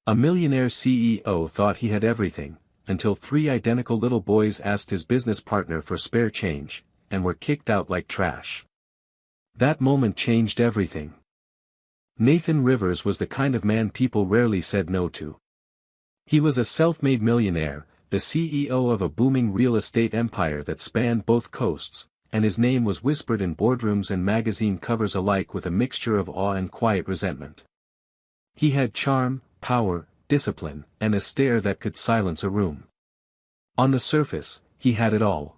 A millionaire CEO thought he had everything, until three identical little boys asked his business partner for spare change, and were kicked out like trash. That moment changed everything. Nathan Rivers was the kind of man people rarely said no to. He was a self-made millionaire, the CEO of a booming real estate empire that spanned both coasts, and his name was whispered in boardrooms and magazine covers alike with a mixture of awe and quiet resentment. He had charm, power, discipline, and a stare that could silence a room. On the surface, he had it all.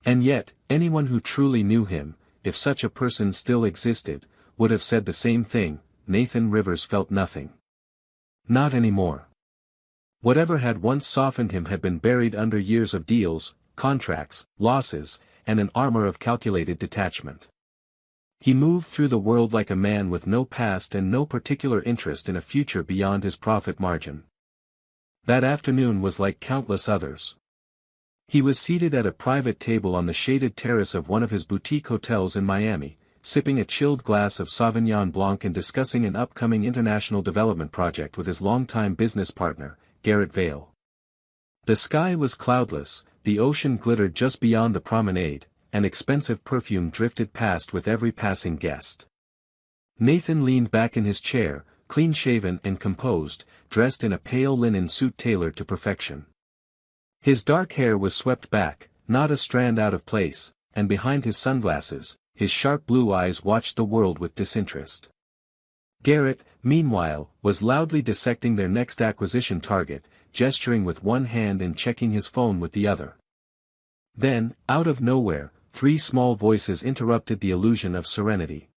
And yet, anyone who truly knew him, if such a person still existed, would have said the same thing: Nathan Rivers felt nothing. Not anymore. Whatever had once softened him had been buried under years of deals, contracts, losses, and an armor of calculated detachment. He moved through the world like a man with no past and no particular interest in a future beyond his profit margin. That afternoon was like countless others. He was seated at a private table on the shaded terrace of one of his boutique hotels in Miami, sipping a chilled glass of Sauvignon Blanc and discussing an upcoming international development project with his longtime business partner, Garrett Vale. The sky was cloudless, the ocean glittered just beyond the promenade, and expensive perfume drifted past with every passing guest. Nathan leaned back in his chair, clean-shaven and composed, dressed in a pale linen suit tailored to perfection. His dark hair was swept back, not a strand out of place, and behind his sunglasses, his sharp blue eyes watched the world with disinterest. Garrett, meanwhile, was loudly dissecting their next acquisition target, gesturing with one hand and checking his phone with the other. Then, out of nowhere, three small voices interrupted the illusion of serenity.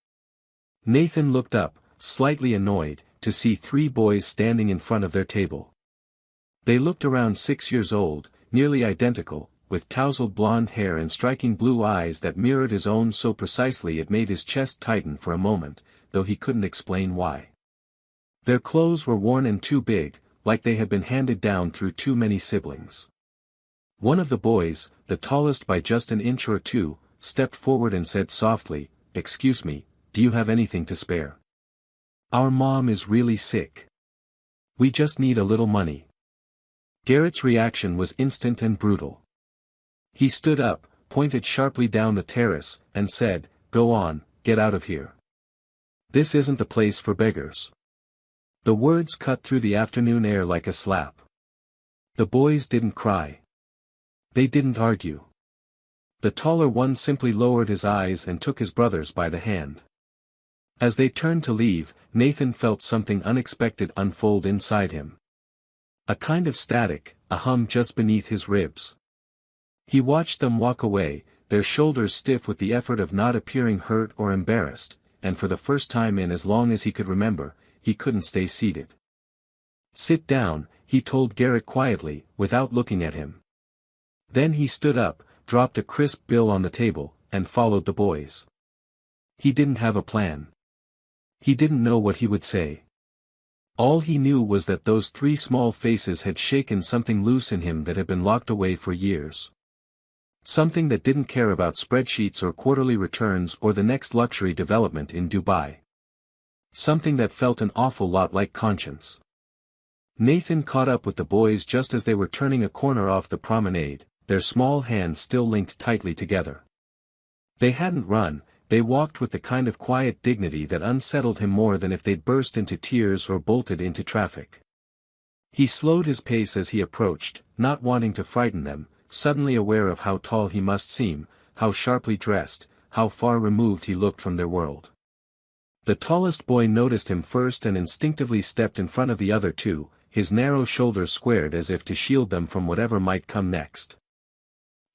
Nathan looked up, slightly annoyed, to see three boys standing in front of their table. They looked around 6 years old, nearly identical, with tousled blonde hair and striking blue eyes that mirrored his own so precisely it made his chest tighten for a moment, though he couldn't explain why. Their clothes were worn and too big, like they had been handed down through too many siblings. One of the boys, the tallest by just an inch or two, stepped forward and said softly, "Excuse me, do you have anything to spare? Our mom is really sick. We just need a little money." Garrett's reaction was instant and brutal. He stood up, pointed sharply down the terrace, and said, "Go on, get out of here. This isn't the place for beggars." The words cut through the afternoon air like a slap. The boys didn't cry. They didn't argue. The taller one simply lowered his eyes and took his brothers by the hand. As they turned to leave, Nathan felt something unexpected unfold inside him. A kind of static, a hum just beneath his ribs. He watched them walk away, their shoulders stiff with the effort of not appearing hurt or embarrassed, and for the first time in as long as he could remember, he couldn't stay seated. "Sit down," he told Garrett quietly, without looking at him. Then he stood up, dropped a crisp bill on the table, and followed the boys. He didn't have a plan. He didn't know what he would say. All he knew was that those three small faces had shaken something loose in him that had been locked away for years. Something that didn't care about spreadsheets or quarterly returns or the next luxury development in Dubai. Something that felt an awful lot like conscience. Nathan caught up with the boys just as they were turning a corner off the promenade, their small hands still linked tightly together. They hadn't run, they walked with the kind of quiet dignity that unsettled him more than if they'd burst into tears or bolted into traffic. He slowed his pace as he approached, not wanting to frighten them, suddenly aware of how tall he must seem, how sharply dressed, how far removed he looked from their world. The tallest boy noticed him first and instinctively stepped in front of the other two, his narrow shoulders squared as if to shield them from whatever might come next.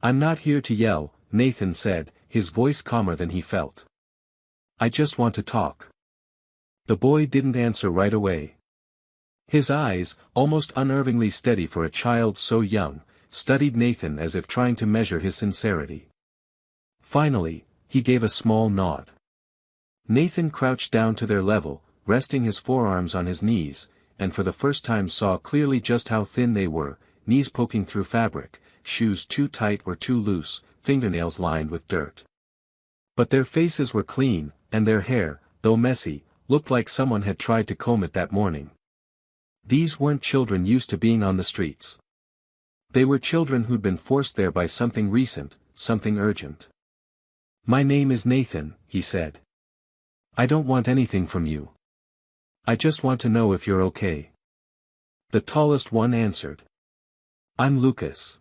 "I'm not here to yell," Nathan said, his voice calmer than he felt. "I just want to talk." The boy didn't answer right away. His eyes, almost unnervingly steady for a child so young, studied Nathan as if trying to measure his sincerity. Finally, he gave a small nod. Nathan crouched down to their level, resting his forearms on his knees, and for the first time saw clearly just how thin they were, knees poking through fabric, shoes too tight or too loose, fingernails lined with dirt. But their faces were clean, and their hair, though messy, looked like someone had tried to comb it that morning. These weren't children used to being on the streets. They were children who'd been forced there by something recent, something urgent. "My name is Nathan," he said. "I don't want anything from you. I just want to know if you're okay." The tallest one answered. "I'm Lucas.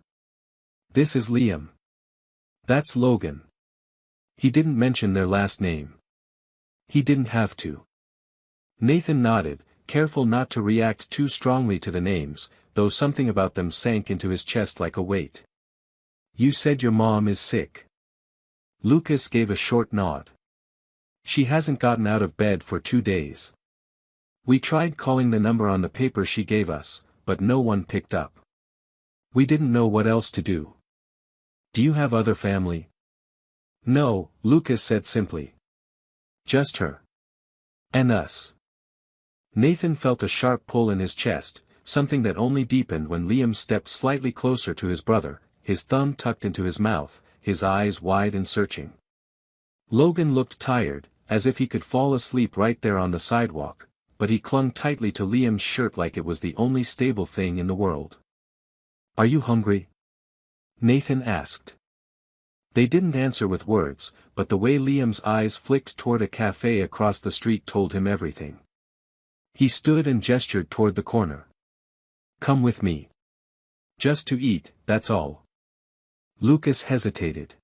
This is Liam. That's Logan." He didn't mention their last name. He didn't have to. Nathan nodded, careful not to react too strongly to the names, though something about them sank into his chest like a weight. "You said your mom is sick." Lucas gave a short nod. "She hasn't gotten out of bed for 2 days. We tried calling the number on the paper she gave us, but no one picked up. We didn't know what else to do." "Do you have other family?" "No," Lucas said simply. "Just her. And us." Nathan felt a sharp pull in his chest, something that only deepened when Liam stepped slightly closer to his brother, his thumb tucked into his mouth, his eyes wide and searching. Logan looked tired, as if he could fall asleep right there on the sidewalk, but he clung tightly to Liam's shirt like it was the only stable thing in the world. "Are you hungry?" Nathan asked. They didn't answer with words, but the way Liam's eyes flicked toward a cafe across the street told him everything. He stood and gestured toward the corner. "Come with me. Just to eat, that's all." Lucas hesitated.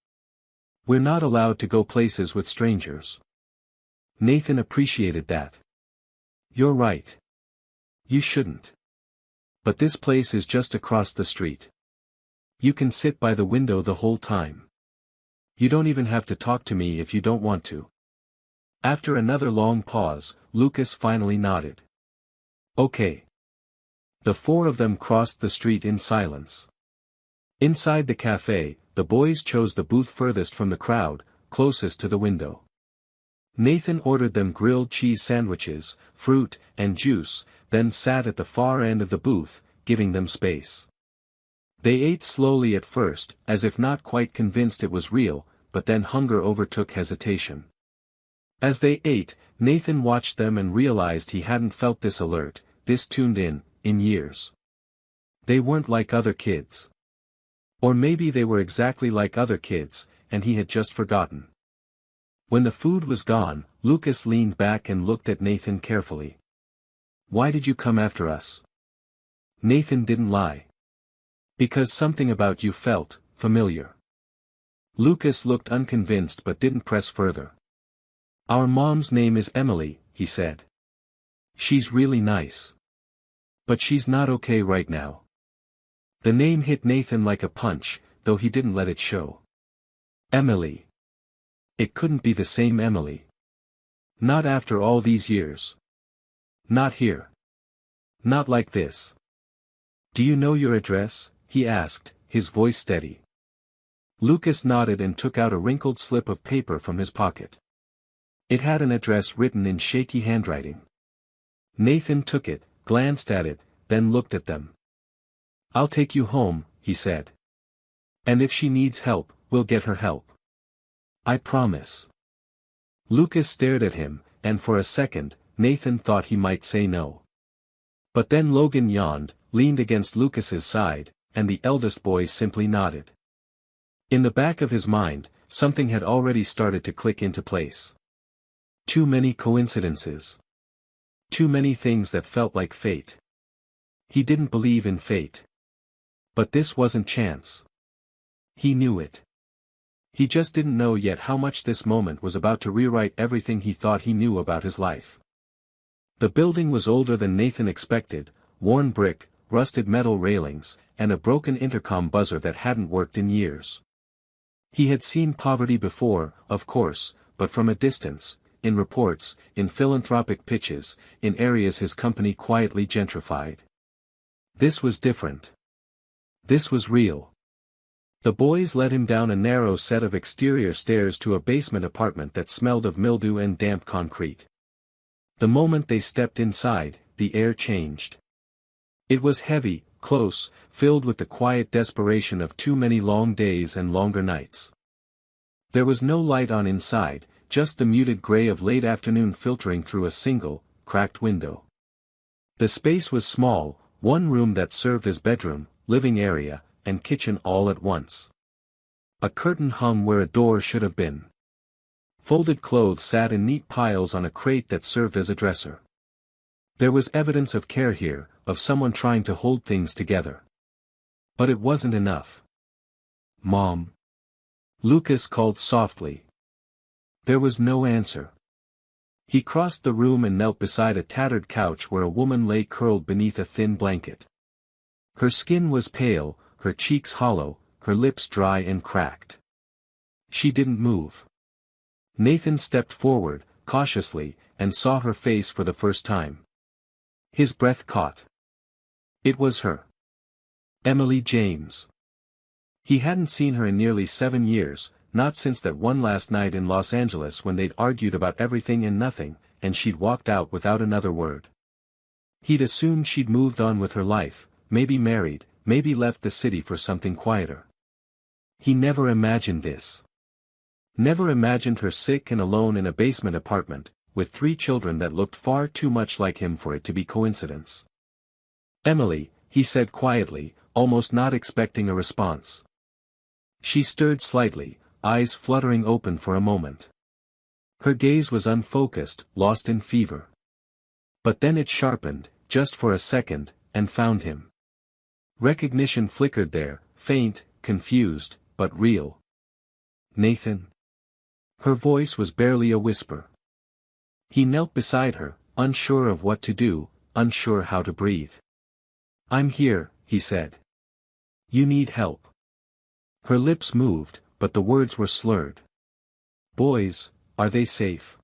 "We're not allowed to go places with strangers." Nathan appreciated that. "You're right. You shouldn't. But this place is just across the street. You can sit by the window the whole time. You don't even have to talk to me if you don't want to." After another long pause, Lucas finally nodded. "Okay." The four of them crossed the street in silence. Inside the cafe, the boys chose the booth furthest from the crowd, closest to the window. Nathan ordered them grilled cheese sandwiches, fruit, and juice, then sat at the far end of the booth, giving them space. They ate slowly at first, as if not quite convinced it was real, but then hunger overtook hesitation. As they ate, Nathan watched them and realized he hadn't felt this alert, this tuned in years. They weren't like other kids. Or maybe they were exactly like other kids, and he had just forgotten. When the food was gone, Lucas leaned back and looked at Nathan carefully. "Why did you come after us?" Nathan didn't lie. "Because something about you felt familiar." Lucas looked unconvinced but didn't press further. "Our mom's name is Emily," he said. "She's really nice. But she's not okay right now." The name hit Nathan like a punch, though he didn't let it show. Emily. It couldn't be the same Emily. Not after all these years. Not here. Not like this. "Do you know your address?" he asked, his voice steady. Lucas nodded and took out a wrinkled slip of paper from his pocket. It had an address written in shaky handwriting. Nathan took it, glanced at it, then looked at them. "I'll take you home," he said. "And if she needs help, we'll get her help. I promise." Lucas stared at him, and for a second, Nathan thought he might say no. But then Logan yawned, leaned against Lucas's side, and the eldest boy simply nodded. In the back of his mind, something had already started to click into place. Too many coincidences. Too many things that felt like fate. He didn't believe in fate. But this wasn't chance. He knew it. He just didn't know yet how much this moment was about to rewrite everything he thought he knew about his life. The building was older than Nathan expected, worn brick, rusted metal railings, and a broken intercom buzzer that hadn't worked in years. He had seen poverty before, of course, but from a distance, in reports, in philanthropic pitches, in areas his company quietly gentrified. This was different. This was real. The boys led him down a narrow set of exterior stairs to a basement apartment that smelled of mildew and damp concrete. The moment they stepped inside, the air changed. It was heavy, close, filled with the quiet desperation of too many long days and longer nights. There was no light on inside, just the muted gray of late afternoon filtering through a single, cracked window. The space was small, one room that served as bedroom, living area, and kitchen all at once. A curtain hung where a door should have been. Folded clothes sat in neat piles on a crate that served as a dresser. There was evidence of care here, of someone trying to hold things together. But it wasn't enough. "Mom?" Lucas called softly. There was no answer. He crossed the room and knelt beside a tattered couch where a woman lay curled beneath a thin blanket. Her skin was pale, her cheeks hollow, her lips dry and cracked. She didn't move. Nathan stepped forward, cautiously, and saw her face for the first time. His breath caught. It was her. Emily James. He hadn't seen her in nearly 7 years, not since that one last night in Los Angeles when they'd argued about everything and nothing, and she'd walked out without another word. He'd assumed she'd moved on with her life, maybe married, maybe left the city for something quieter. He never imagined this. Never imagined her sick and alone in a basement apartment, with 3 children that looked far too much like him for it to be coincidence. "Emily," he said quietly, almost not expecting a response. She stirred slightly, eyes fluttering open for a moment. Her gaze was unfocused, lost in fever. But then it sharpened, just for a second, and found him. Recognition flickered there, faint, confused, but real. "Nathan?" Her voice was barely a whisper. He knelt beside her, unsure of what to do, unsure how to breathe. "I'm here," he said. "You need help." Her lips moved, but the words were slurred. "Boys, are they safe?"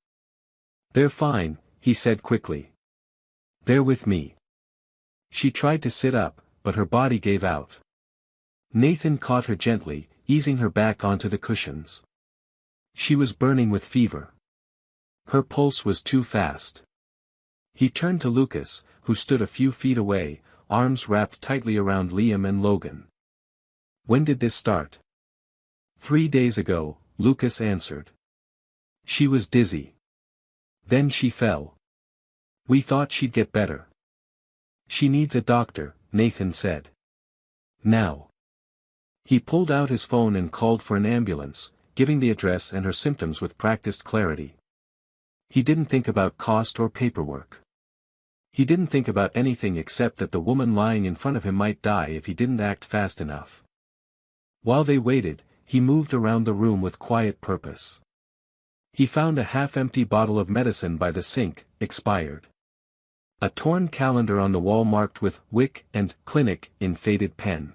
"They're fine," he said quickly. "They're with me." She tried to sit up, but her body gave out. Nathan caught her gently, easing her back onto the cushions. She was burning with fever. Her pulse was too fast. He turned to Lucas, who stood a few feet away, arms wrapped tightly around Liam and Logan. "When did this start?" 3 days ago, Lucas answered. "She was dizzy. Then she fell. We thought she'd get better." "She needs a doctor," Nathan said. "Now." He pulled out his phone and called for an ambulance, giving the address and her symptoms with practiced clarity. He didn't think about cost or paperwork. He didn't think about anything except that the woman lying in front of him might die if he didn't act fast enough. While they waited, he moved around the room with quiet purpose. He found a half-empty bottle of medicine by the sink, expired. A torn calendar on the wall marked with "Wick" and "Clinic" in faded pen.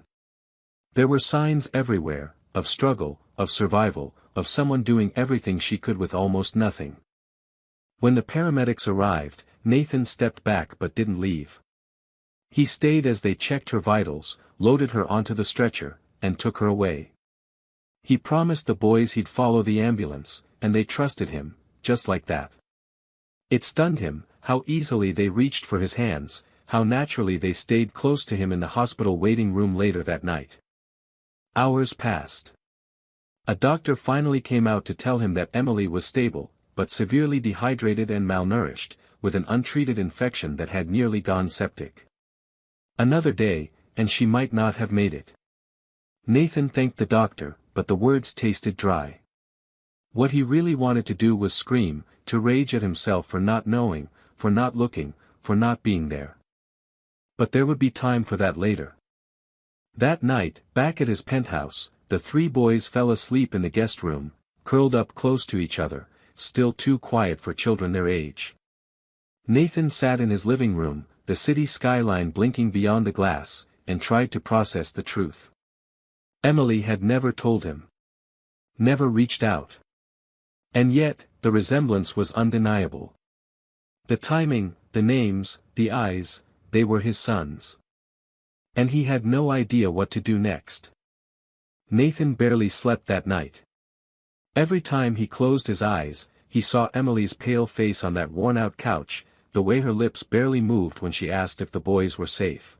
There were signs everywhere, of struggle, of survival, of someone doing everything she could with almost nothing. When the paramedics arrived, Nathan stepped back but didn't leave. He stayed as they checked her vitals, loaded her onto the stretcher, and took her away. He promised the boys he'd follow the ambulance, and they trusted him, just like that. It stunned him, how easily they reached for his hands, how naturally they stayed close to him in the hospital waiting room later that night. Hours passed. A doctor finally came out to tell him that Emily was stable, but severely dehydrated and malnourished, with an untreated infection that had nearly gone septic. Another day, and she might not have made it. Nathan thanked the doctor, but the words tasted dry. What he really wanted to do was scream, to rage at himself for not knowing, for not looking, for not being there. But there would be time for that later. That night, back at his penthouse, the 3 boys fell asleep in the guest room, curled up close to each other, still too quiet for children their age. Nathan sat in his living room, the city skyline blinking beyond the glass, and tried to process the truth. Emily had never told him. Never reached out. And yet, the resemblance was undeniable. The timing, the names, the eyes, they were his sons. And he had no idea what to do next. Nathan barely slept that night. Every time he closed his eyes, he saw Emily's pale face on that worn-out couch, the way her lips barely moved when she asked if the boys were safe.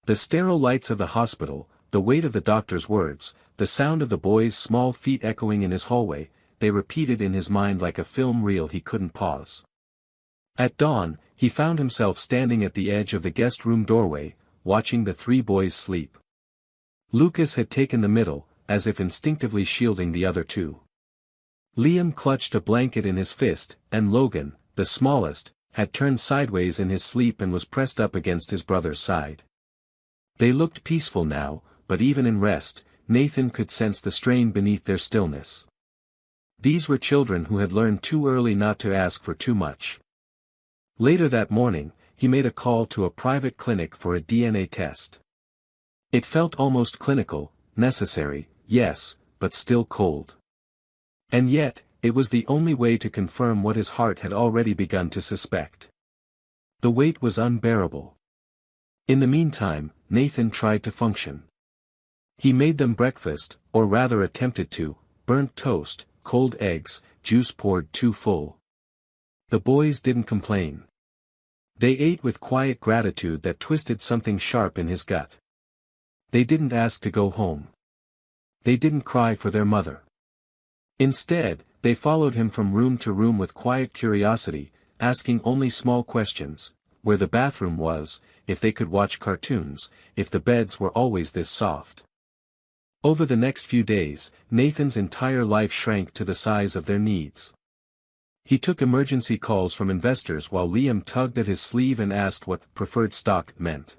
The sterile lights of the hospital, the weight of the doctor's words, the sound of the boys' small feet echoing in his hallway, they repeated in his mind like a film reel he couldn't pause. At dawn, he found himself standing at the edge of the guest room doorway, watching the three boys sleep. Lucas had taken the middle, as if instinctively shielding the other two. Liam clutched a blanket in his fist, and Logan, the smallest, had turned sideways in his sleep and was pressed up against his brother's side. They looked peaceful now, but even in rest, Nathan could sense the strain beneath their stillness. These were children who had learned too early not to ask for too much. Later that morning, he made a call to a private clinic for a DNA test. It felt almost clinical, necessary, yes, but still cold. And yet, it was the only way to confirm what his heart had already begun to suspect. The weight was unbearable. In the meantime, Nathan tried to function. He made them breakfast, or rather attempted to: burnt toast, cold eggs, juice poured too full. The boys didn't complain. They ate with quiet gratitude that twisted something sharp in his gut. They didn't ask to go home. They didn't cry for their mother. Instead, they followed him from room to room with quiet curiosity, asking only small questions: where the bathroom was, if they could watch cartoons, if the beds were always this soft. Over the next few days, Nathan's entire life shrank to the size of their needs. He took emergency calls from investors while Liam tugged at his sleeve and asked what preferred stock meant.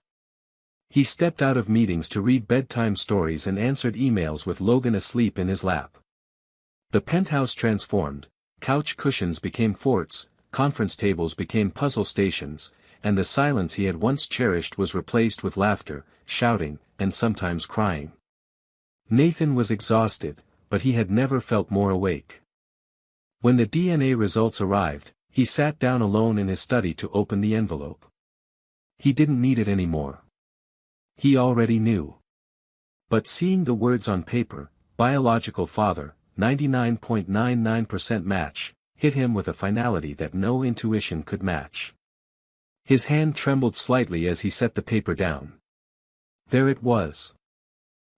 He stepped out of meetings to read bedtime stories and answered emails with Logan asleep in his lap. The penthouse transformed: couch cushions became forts, conference tables became puzzle stations, and the silence he had once cherished was replaced with laughter, shouting, and sometimes crying. Nathan was exhausted, but he had never felt more awake. When the DNA results arrived, he sat down alone in his study to open the envelope. He didn't need it anymore. He already knew. But seeing the words on paper, biological father, 99.99% match, hit him with a finality that no intuition could match. His hand trembled slightly as he set the paper down. There it was.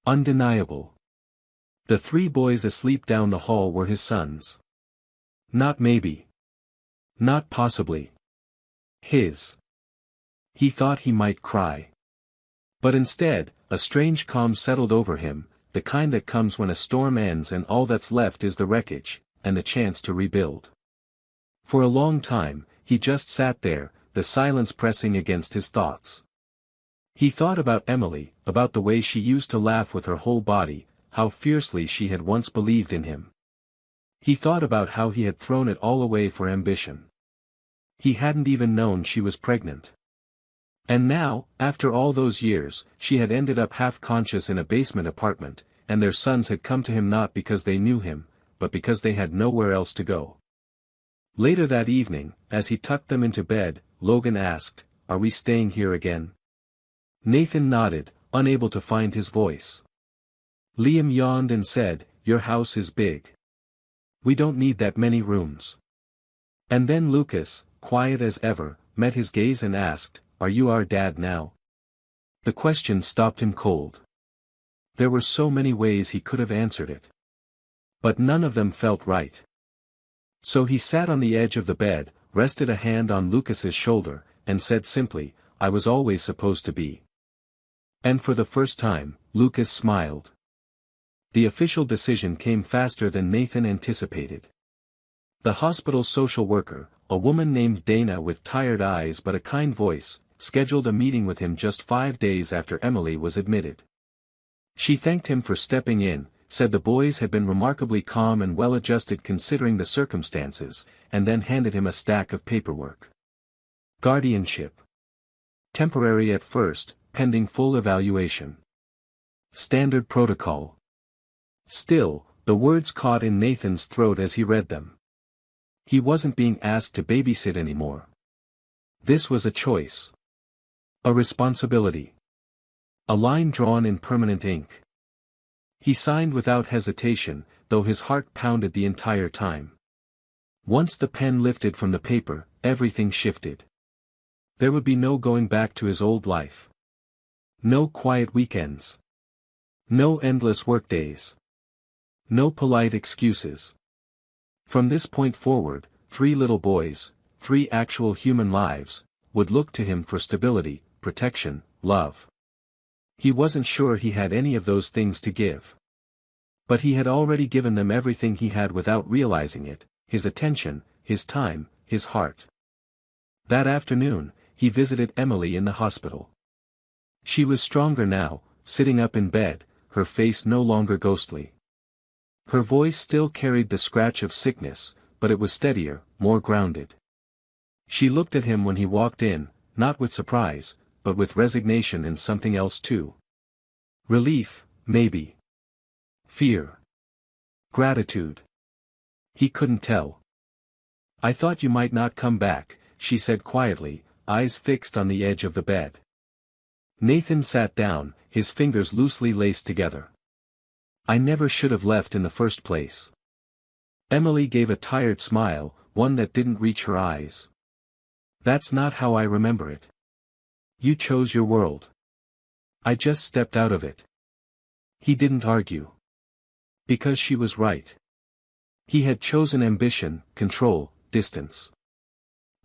Undeniable. The three boys asleep down the hall were his sons. Not maybe. Not possibly. His. He thought he might cry. But instead, a strange calm settled over him, the kind that comes when a storm ends and all that's left is the wreckage, and the chance to rebuild. For a long time, he just sat there, the silence pressing against his thoughts. He thought about Emily, about the way she used to laugh with her whole body, how fiercely she had once believed in him. He thought about how he had thrown it all away for ambition. He hadn't even known she was pregnant. And now, after all those years, she had ended up half-conscious in a basement apartment, and their sons had come to him not because they knew him, but because they had nowhere else to go. Later that evening, as he tucked them into bed, Logan asked, "Are we staying here again?" Nathan nodded, unable to find his voice. Liam yawned and said, "Your house is big. We don't need that many rooms." And then Lucas, quiet as ever, met his gaze and asked, "Are you our dad now?" The question stopped him cold. There were so many ways he could have answered it. But none of them felt right. So he sat on the edge of the bed, rested a hand on Lucas's shoulder, and said simply, "I was always supposed to be." And for the first time, Lucas smiled. The official decision came faster than Nathan anticipated. The hospital social worker, a woman named Dana with tired eyes but a kind voice, scheduled a meeting with him just 5 days after Emily was admitted. She thanked him for stepping in, said the boys had been remarkably calm and well-adjusted considering the circumstances, and then handed him a stack of paperwork. Guardianship. Temporary at first, pending full evaluation. Standard protocol. Still, the words caught in Nathan's throat as he read them. He wasn't being asked to babysit anymore. This was a choice. A responsibility. A line drawn in permanent ink. He signed without hesitation, though his heart pounded the entire time. Once the pen lifted from the paper, everything shifted. There would be no going back to his old life. No quiet weekends. No endless workdays. No polite excuses. From this point forward, 3 little boys, 3 actual human lives, would look to him for stability, protection, love. He wasn't sure he had any of those things to give. But he had already given them everything he had without realizing it, his attention, his time, his heart. That afternoon, he visited Emily in the hospital. She was stronger now, sitting up in bed, her face no longer ghostly. Her voice still carried the scratch of sickness, but it was steadier, more grounded. She looked at him when he walked in, not with surprise, but with resignation and something else too. Relief, maybe. Fear. Gratitude. He couldn't tell. "I thought you might not come back," she said quietly, eyes fixed on the edge of the bed. Nathan sat down, his fingers loosely laced together. "I never should have left in the first place." Emily gave a tired smile, one that didn't reach her eyes. "That's not how I remember it. You chose your world. I just stepped out of it." He didn't argue. Because she was right. He had chosen ambition, control, distance.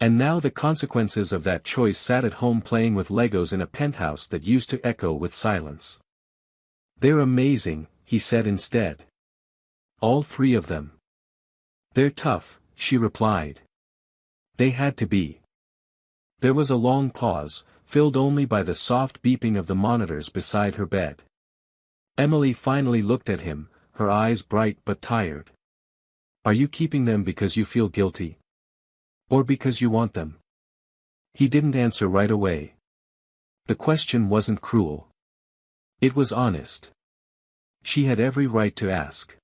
And now the consequences of that choice sat at home playing with Legos in a penthouse that used to echo with silence. "They're amazing," he said instead. "All 3 of them." "They're tough," she replied. "They had to be." There was a long pause, filled only by the soft beeping of the monitors beside her bed. Emily finally looked at him, her eyes bright but tired. "Are you keeping them because you feel guilty? Or because you want them?" He didn't answer right away. The question wasn't cruel. It was honest. She had every right to ask.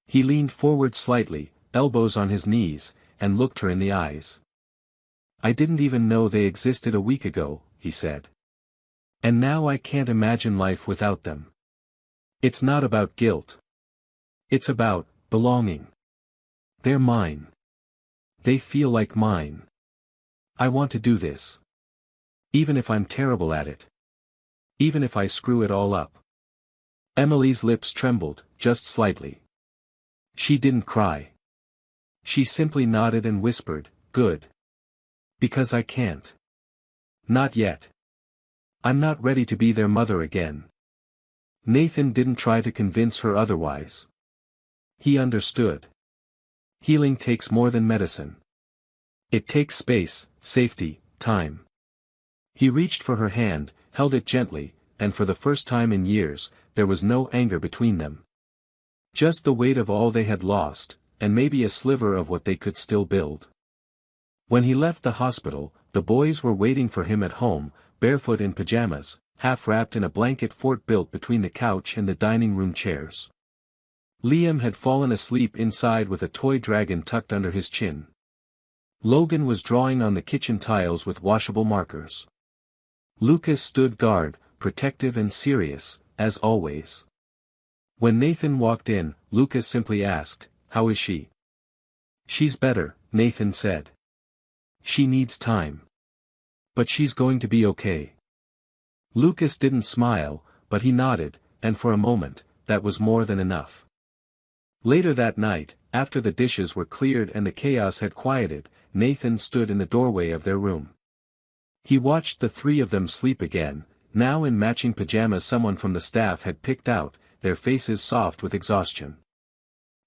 He leaned forward slightly, elbows on his knees, and looked her in the eyes. "I didn't even know they existed a week ago," he said. "And now I can't imagine life without them. It's not about guilt. It's about belonging. They're mine. They feel like mine. I want to do this. Even if I'm terrible at it. Even if I screw it all up." Emily's lips trembled, just slightly. She didn't cry. She simply nodded and whispered, "Good. Because I can't. Not yet. I'm not ready to be their mother again." Nathan didn't try to convince her otherwise. He understood. Healing takes more than medicine. It takes space, safety, time. He reached for her hand, held it gently, and for the first time in years, there was no anger between them. Just the weight of all they had lost, and maybe a sliver of what they could still build. When he left the hospital, the boys were waiting for him at home, barefoot in pajamas, half wrapped in a blanket fort built between the couch and the dining room chairs. Liam had fallen asleep inside with a toy dragon tucked under his chin. Logan was drawing on the kitchen tiles with washable markers. Lucas stood guard, protective and serious, as always. When Nathan walked in, Lucas simply asked, "How is she?" "She's better," Nathan said. "She needs time. But she's going to be okay." Lucas didn't smile, but he nodded, and for a moment, that was more than enough. Later that night, after the dishes were cleared and the chaos had quieted, Nathan stood in the doorway of their room. He watched the 3 of them sleep again, now in matching pajamas someone from the staff had picked out, their faces soft with exhaustion.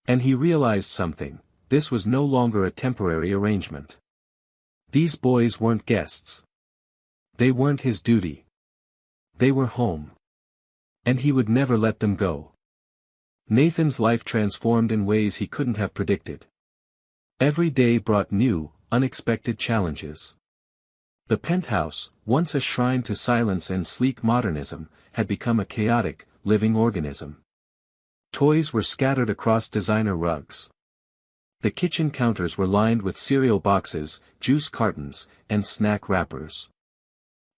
And he realized something: this was no longer a temporary arrangement. These boys weren't guests. They weren't his duty. They were home. And he would never let them go. Nathan's life transformed in ways he couldn't have predicted. Every day brought new, unexpected challenges. The penthouse, once a shrine to silence and sleek modernism, had become a chaotic, living organism. Toys were scattered across designer rugs. The kitchen counters were lined with cereal boxes, juice cartons, and snack wrappers.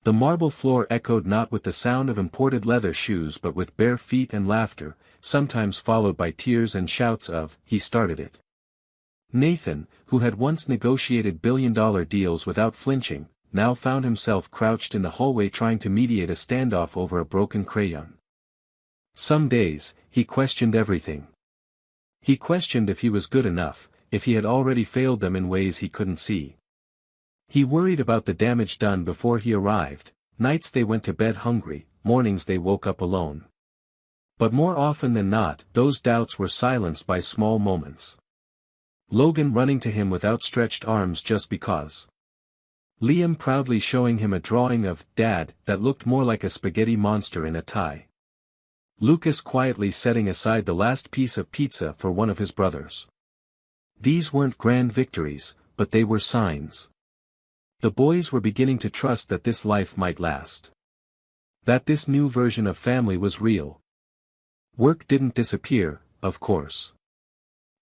The marble floor echoed not with the sound of imported leather shoes but with bare feet and laughter, sometimes followed by tears and shouts of, "He started it." Nathan, who had once negotiated billion-dollar deals without flinching, now found himself crouched in the hallway trying to mediate a standoff over a broken crayon. Some days, he questioned everything. He questioned if he was good enough, if he had already failed them in ways he couldn't see. He worried about the damage done before he arrived. Nights they went to bed hungry, mornings they woke up alone. But more often than not, those doubts were silenced by small moments. Logan running to him with outstretched arms just because. Liam proudly showing him a drawing of Dad that looked more like a spaghetti monster in a tie. Lucas quietly setting aside the last piece of pizza for one of his brothers. These weren't grand victories, but they were signs. The boys were beginning to trust that this life might last. That this new version of family was real. Work didn't disappear, of course.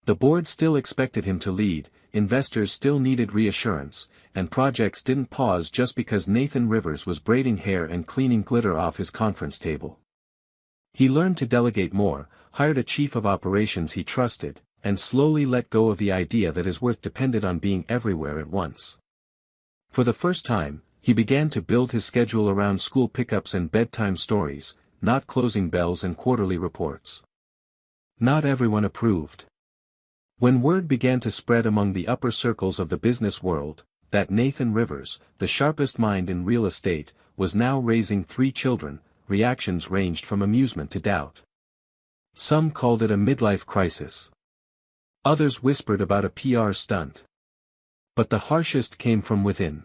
The board still expected him to lead, investors still needed reassurance, and projects didn't pause just because Nathan Rivers was braiding hair and cleaning glitter off his conference table. He learned to delegate more, hired a chief of operations he trusted, and slowly let go of the idea that his worth depended on being everywhere at once. For the first time, he began to build his schedule around school pickups and bedtime stories, not closing bells and quarterly reports. Not everyone approved. When word began to spread among the upper circles of the business world, that Nathan Rivers, the sharpest mind in real estate, was now raising 3 children, reactions ranged from amusement to doubt. Some called it a midlife crisis. Others whispered about a PR stunt. But the harshest came from within.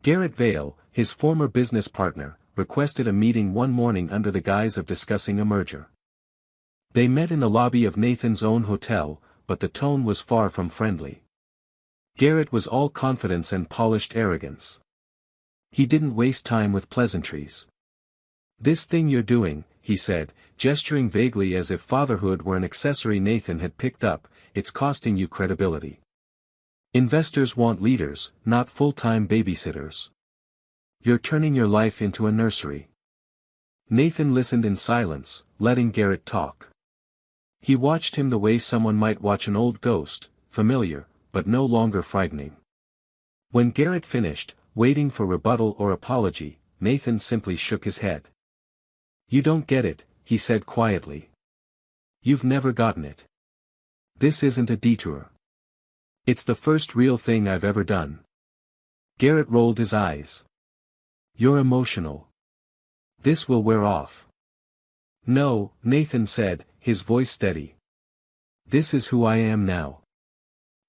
Garrett Vale, his former business partner, requested a meeting one morning under the guise of discussing a merger. They met in the lobby of Nathan's own hotel, but the tone was far from friendly. Garrett was all confidence and polished arrogance. He didn't waste time with pleasantries. "This thing you're doing," he said, gesturing vaguely as if fatherhood were an accessory Nathan had picked up, "it's costing you credibility. Investors want leaders, not full-time babysitters. You're turning your life into a nursery." Nathan listened in silence, letting Garrett talk. He watched him the way someone might watch an old ghost, familiar, but no longer frightening. When Garrett finished, waiting for rebuttal or apology, Nathan simply shook his head. "You don't get it," he said quietly. "You've never gotten it. This isn't a detour. It's the first real thing I've ever done." Garrett rolled his eyes. "You're emotional. This will wear off." "No," Nathan said, his voice steady. "This is who I am now.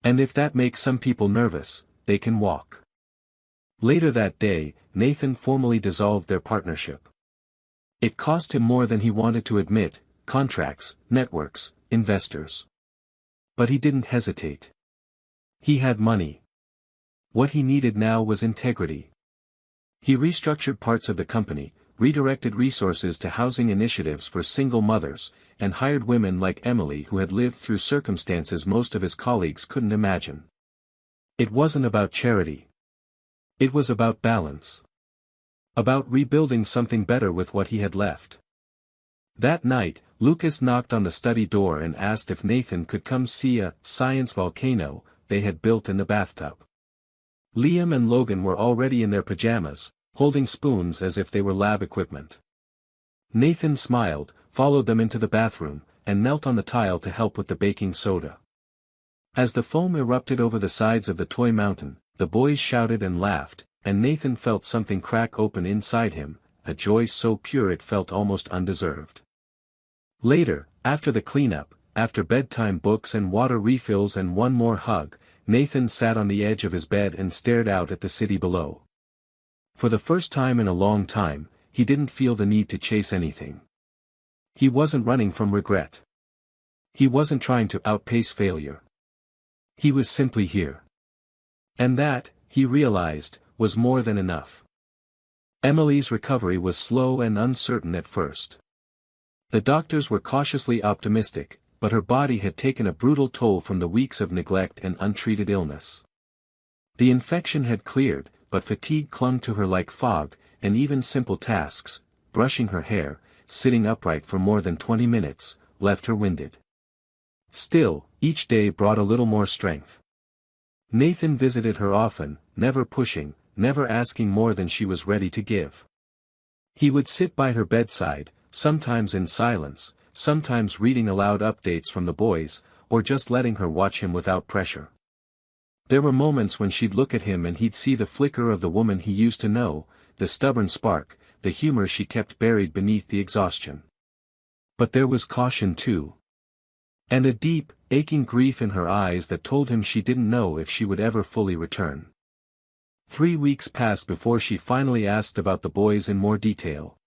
And if that makes some people nervous, they can walk." Later that day, Nathan formally dissolved their partnership. It cost him more than he wanted to admit: contracts, networks, investors. But he didn't hesitate. He had money. What he needed now was integrity. He restructured parts of the company, redirected resources to housing initiatives for single mothers, and hired women like Emily who had lived through circumstances most of his colleagues couldn't imagine. It wasn't about charity. It was about balance. About rebuilding something better with what he had left. That night, Lucas knocked on the study door and asked if Nathan could come see a science volcano they had built in the bathtub. Liam and Logan were already in their pajamas, holding spoons as if they were lab equipment. Nathan smiled, followed them into the bathroom, and knelt on the tile to help with the baking soda. As the foam erupted over the sides of the toy mountain, the boys shouted and laughed, and Nathan felt something crack open inside him, a joy so pure it felt almost undeserved. Later, after the cleanup, after bedtime books and water refills and one more hug, Nathan sat on the edge of his bed and stared out at the city below. For the first time in a long time, he didn't feel the need to chase anything. He wasn't running from regret. He wasn't trying to outpace failure. He was simply here. And that, he realized, was more than enough. Emily's recovery was slow and uncertain at first. The doctors were cautiously optimistic, but her body had taken a brutal toll from the weeks of neglect and untreated illness. The infection had cleared, but fatigue clung to her like fog, and even simple tasks, brushing her hair, sitting upright for more than 20 minutes, left her winded. Still, each day brought a little more strength. Nathan visited her often, never pushing, never asking more than she was ready to give. He would sit by her bedside, sometimes in silence, sometimes reading aloud updates from the boys, or just letting her watch him without pressure. There were moments when she'd look at him and he'd see the flicker of the woman he used to know, the stubborn spark, the humor she kept buried beneath the exhaustion. But there was caution too. And a deep, aching grief in her eyes that told him she didn't know if she would ever fully return. 3 weeks passed before she finally asked about the boys in more detail.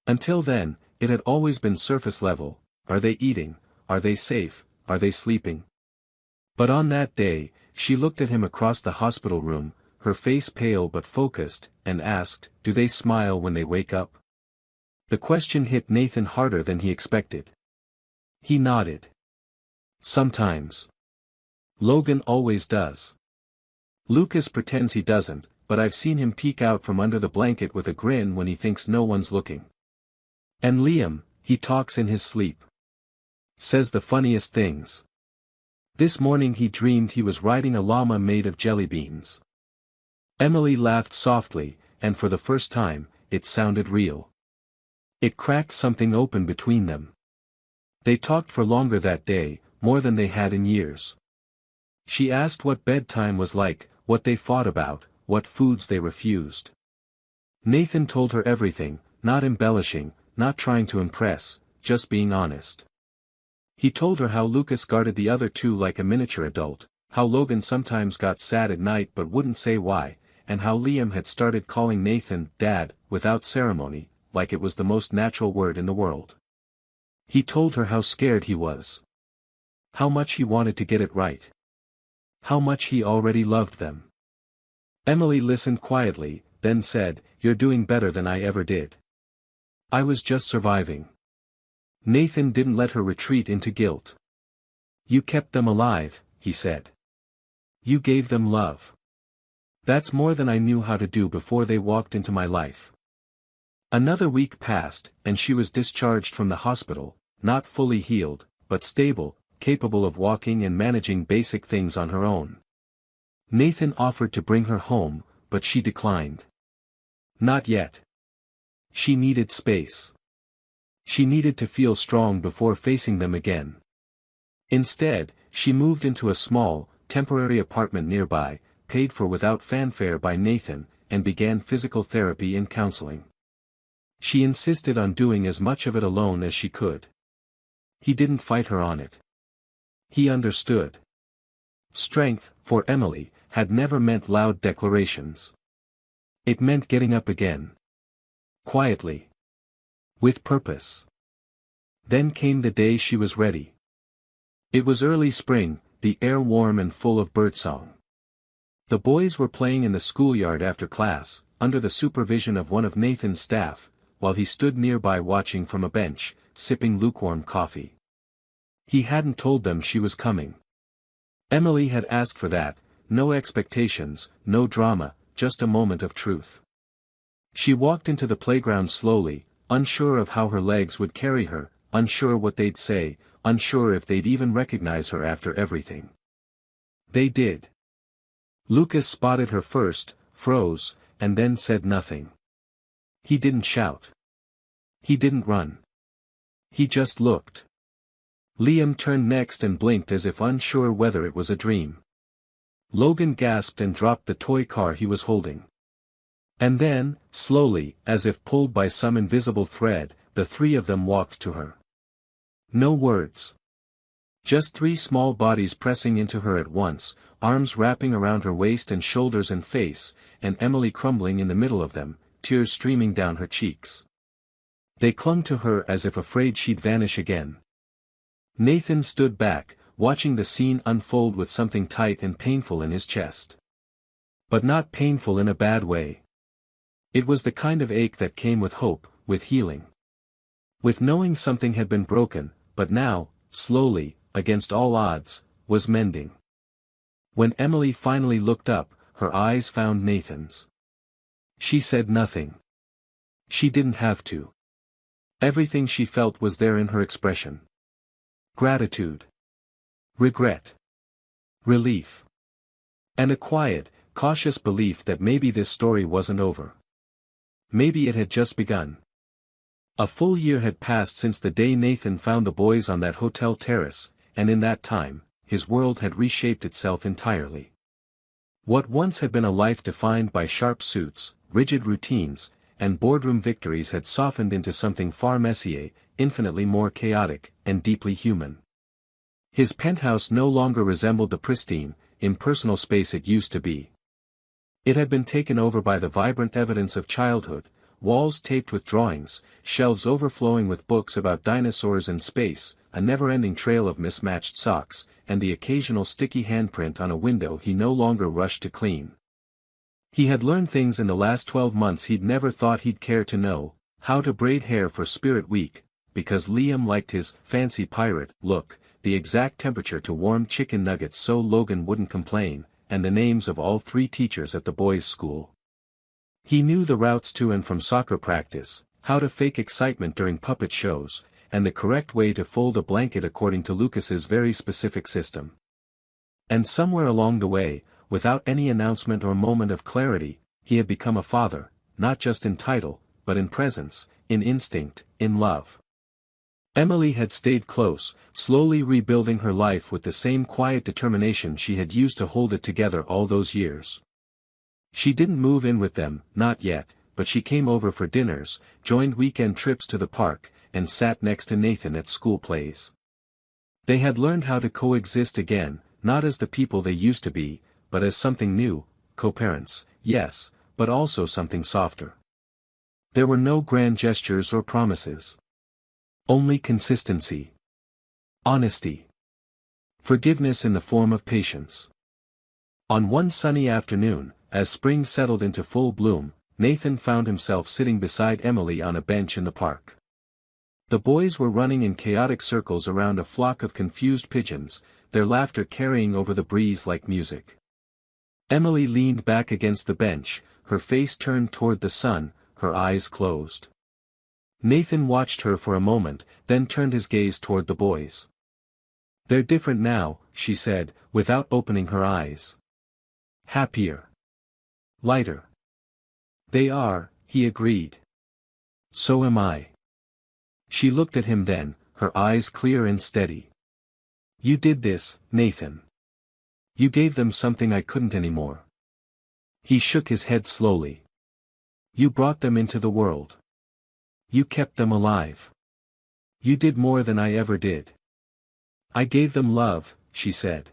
Until then, it had always been surface level: are they eating, are they safe, are they sleeping? But on that day, she looked at him across the hospital room, her face pale but focused, and asked, "Do they smile when they wake up?" The question hit Nathan harder than he expected. He nodded. "Sometimes. Logan always does. Lucas pretends he doesn't, but I've seen him peek out from under the blanket with a grin when he thinks no one's looking. And Liam, he talks in his sleep. Says the funniest things. This morning he dreamed he was riding a llama made of jelly beans." Emily laughed softly, and for the first time, it sounded real. It cracked something open between them. They talked for longer that day, more than they had in years. She asked what bedtime was like, what they fought about, what foods they refused. Nathan told her everything, not embellishing, not trying to impress, just being honest. He told her how Lucas guarded the other two like a miniature adult, how Logan sometimes got sad at night but wouldn't say why, and how Liam had started calling Nathan "Dad," without ceremony, like it was the most natural word in the world. He told her how scared he was. How much he wanted to get it right. How much he already loved them. Emily listened quietly, then said, "You're doing better than I ever did. I was just surviving." Nathan didn't let her retreat into guilt. "You kept them alive," he said. "You gave them love. That's more than I knew how to do before they walked into my life." Another week passed, and she was discharged from the hospital, not fully healed, but stable, capable of walking and managing basic things on her own. Nathan offered to bring her home, but she declined. Not yet. She needed space. She needed to feel strong before facing them again. Instead, she moved into a small, temporary apartment nearby, paid for without fanfare by Nathan, and began physical therapy and counseling. She insisted on doing as much of it alone as she could. He didn't fight her on it. He understood. Strength, for Emily, had never meant loud declarations. It meant getting up again. Quietly. With purpose. Then came the day she was ready. It was early spring, the air warm and full of birdsong. The boys were playing in the schoolyard after class, under the supervision of one of Nathan's staff, while he stood nearby watching from a bench, sipping lukewarm coffee. He hadn't told them she was coming. Emily had asked for that, no expectations, no drama, just a moment of truth. She walked into the playground slowly, unsure of how her legs would carry her, unsure what they'd say, unsure if they'd even recognize her after everything. They did. Lucas spotted her first, froze, and then said nothing. He didn't shout. He didn't run. He just looked. Liam turned next and blinked as if unsure whether it was a dream. Logan gasped and dropped the toy car he was holding. And then, slowly, as if pulled by some invisible thread, the three of them walked to her. No words. Just three small bodies pressing into her at once, arms wrapping around her waist and shoulders and face, and Emily crumbling in the middle of them, tears streaming down her cheeks. They clung to her as if afraid she'd vanish again. Nathan stood back, watching the scene unfold with something tight and painful in his chest. But not painful in a bad way. It was the kind of ache that came with hope, with healing. With knowing something had been broken, but now, slowly, against all odds, was mending. When Emily finally looked up, her eyes found Nathan's. She said nothing. She didn't have to. Everything she felt was there in her expression. Gratitude. Regret. Relief. And a quiet, cautious belief that maybe this story wasn't over. Maybe it had just begun. A full year had passed since the day Nathan found the boys on that hotel terrace, and in that time, his world had reshaped itself entirely. What once had been a life defined by sharp suits, rigid routines, and boardroom victories had softened into something far messier, infinitely more chaotic, and deeply human. His penthouse no longer resembled the pristine, impersonal space it used to be. It had been taken over by the vibrant evidence of childhood, walls taped with drawings, shelves overflowing with books about dinosaurs and space, a never-ending trail of mismatched socks, and the occasional sticky handprint on a window he no longer rushed to clean. He had learned things in the last 12 months he'd never thought he'd care to know: how to braid hair for Spirit Week, because Liam liked his fancy pirate look, the exact temperature to warm chicken nuggets so Logan wouldn't complain, and the names of all 3 teachers at the boys' school. He knew the routes to and from soccer practice, how to fake excitement during puppet shows, and the correct way to fold a blanket according to Lucas's very specific system. And somewhere along the way, without any announcement or moment of clarity, he had become a father, not just in title, but in presence, in instinct, in love. Emily had stayed close, slowly rebuilding her life with the same quiet determination she had used to hold it together all those years. She didn't move in with them, not yet, but she came over for dinners, joined weekend trips to the park, and sat next to Nathan at school plays. They had learned how to coexist again, not as the people they used to be, but as something new, co-parents, yes, but also something softer. There were no grand gestures or promises. Only consistency. Honesty. Forgiveness in the form of patience. On one sunny afternoon, as spring settled into full bloom, Nathan found himself sitting beside Emily on a bench in the park. The boys were running in chaotic circles around a flock of confused pigeons, their laughter carrying over the breeze like music. Emily leaned back against the bench, her face turned toward the sun, her eyes closed. Nathan watched her for a moment, then turned his gaze toward the boys. "They're different now," she said, without opening her eyes. "Happier. Lighter." "They are," he agreed. "So am I." She looked at him then, her eyes clear and steady. "You did this, Nathan. You gave them something I couldn't anymore." He shook his head slowly. "You brought them into the world. You kept them alive. You did more than I ever did." "I gave them love," she said.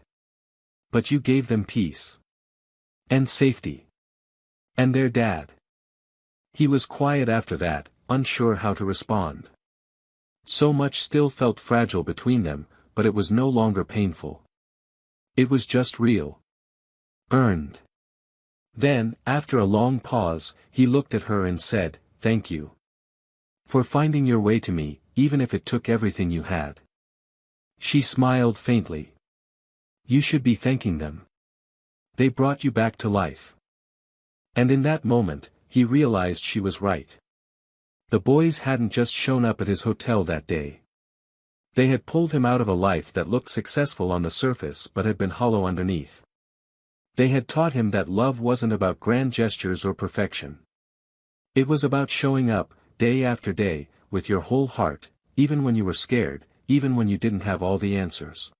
"But you gave them peace. And safety. And their dad." He was quiet after that, unsure how to respond. So much still felt fragile between them, but it was no longer painful. It was just real. Earned. Then, after a long pause, he looked at her and said, "Thank you. For finding your way to me, even if it took everything you had." She smiled faintly. "You should be thanking them. They brought you back to life." And in that moment, he realized she was right. The boys hadn't just shown up at his hotel that day. They had pulled him out of a life that looked successful on the surface but had been hollow underneath. They had taught him that love wasn't about grand gestures or perfection. It was about showing up, day after day, with your whole heart, even when you were scared, even when you didn't have all the answers.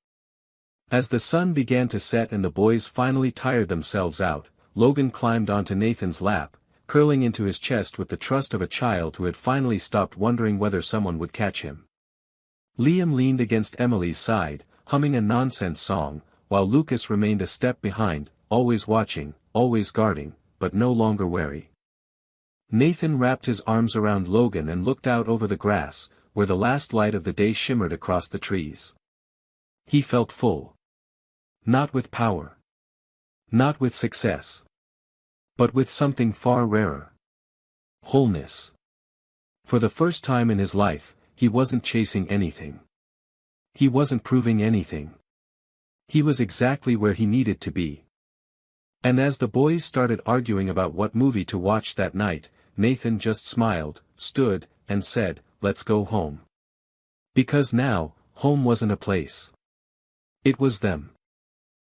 As the sun began to set and the boys finally tired themselves out, Logan climbed onto Nathan's lap, curling into his chest with the trust of a child who had finally stopped wondering whether someone would catch him. Liam leaned against Emily's side, humming a nonsense song, while Lucas remained a step behind, always watching, always guarding, but no longer wary. Nathan wrapped his arms around Logan and looked out over the grass, where the last light of the day shimmered across the trees. He felt full. Not with power. Not with success. But with something far rarer. Wholeness. For the first time in his life, he wasn't chasing anything. He wasn't proving anything. He was exactly where he needed to be. And as the boys started arguing about what movie to watch that night, Nathan just smiled, stood, and said, "Let's go home." Because now, home wasn't a place. It was them.